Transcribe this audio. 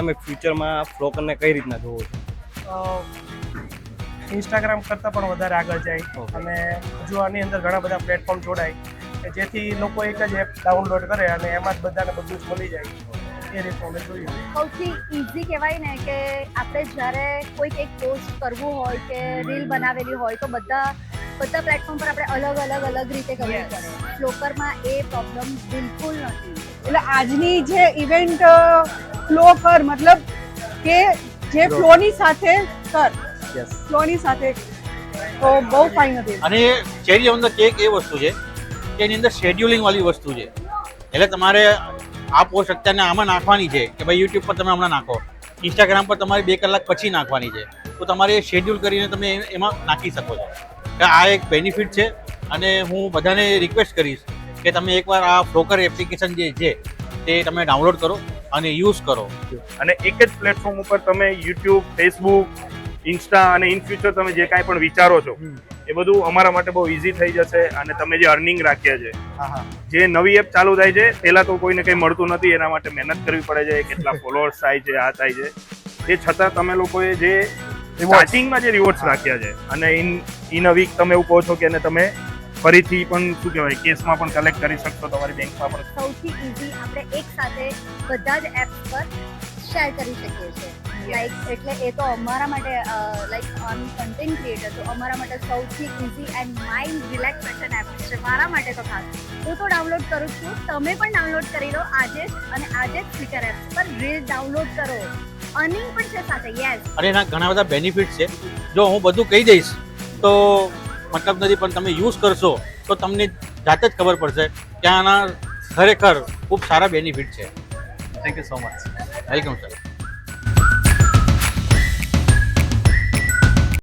તમે ફ્યુચરમાં ફ્લોકરને કઈ રીતના જોવો છો? ઇન્સ્ટાગ્રામ કરતાં પણ વધારે આગળ જાય અને હજુ આની અંદર ઘણા બધા પ્લેટફોર્મ જોડાય કે જેથી લોકો એક જ એપ ડાઉનલોડ કરે અને એમાં જ બધાને બધું જ મળી જાય. એ રીતનું અમે જોઈએ. સૌથી ઈઝી કહેવાય ને કે આપણે જ્યારે કોઈક એક પોસ્ટ કરવું હોય કે રીલ બનાવેલી હોય તો બધા પ્લેટફોર્મ પર આપણે અલગ રીતે કરવું પડે. ફ્લોકરમાં એ પ્રોબ્લેમ બિલકુલ નથી. એટલે આજની જે ઇવેન્ટ ફ્લો કર મતલબ કે જે ફ્લોની સાથે કર, ફ્લોની સાથે તો બહુ ફાઇન હતી. અને ચેરી ઓન ધ કેક એ વસ્તુ છે કે એની અંદર શેડ્યુલિંગ વાળી વસ્તુ છે. એટલે તમારે આ પોસ્ટ અત્યારે આમાં નાખવાની છે કે ભાઈ યુટ્યુબ પર તમે હમણાં નાખો, ઇન્સ્ટાગ્રામ પર તમારે 2 કલાક પછી નાખવાની છે, તો તમારે શેડ્યુલ કરીને તમે એમાં નાખી શકો છો. કે આ એક બેનિફિટ છે અને હું બધાને રિક્વેસ્ટ કરીશ કે તમે એકવાર આ ફ્લોકર એપ્લિકેશન જે છે તે તમે ડાઉનલોડ કરો અને યુઝ કરો. અને એક જ પ્લેટફોર્મ ઉપર તમે યુટ્યુબ, ફેસબુક, ઇન્સ્ટા અને ઇન ફ્યુચર તમે જે કાંઈ પણ વિચારો છો એ બધું અમારા માટે બહુ ઇઝી થઈ જશે. અને તમે જે અર્નિંગ રાખ્યા છે, જે નવી એપ ચાલુ થાય છે પહેલા તો કોઈને કંઈ મળતું નથી, એના માટે મહેનત કરવી પડે છે, કેટલા ફોલોઅર્સ થાય છે, આ થાય છે, તે છતાં તમે લોકોએ જે સ્ટાર્ટિંગમાં જે રિવોર્ડ્સ રાખ્યા છે અને ઇન અ વીક તમે એવું કહો છો કે તમે ફરીથી પણ શું કહેવાય કેસમાં પણ કલેક્ટ કરી શકશો તમારી બેંકમાં પણ. સૌથી ઈઝી આપણે એક સાથે બધા જ એપ્સ પર શેર કરી શકીએ છીએ. લાઈક એટલે એ તો અમારા માટે લાઈક કન્ટેન્ટ ક્રિએટર તો અમારા માટે સૌથી easy and mind relaxation app છે. મારા માટે તો ખાસ હું તો ડાઉનલોડ કરું છું, તમે પણ ડાઉનલોડ કરી લો આજે જ. અને આજે જ ફ્લિકર એપ પર રીલ ડાઉનલોડ કરો. અર્નિંગ પણ છે સાથે. યસ. અને એના ઘણા બધા બેનિફિટ્સ છે. જો હું બધું કહી દઈશ તો મતલબ નથી, પણ તમે યુઝ કરશો તો તમને જાતે જ ખબર પડશે કે આના ખરેખર ખૂબ સારા બેનિફિટ છે. Thank you so much. Welcome sir.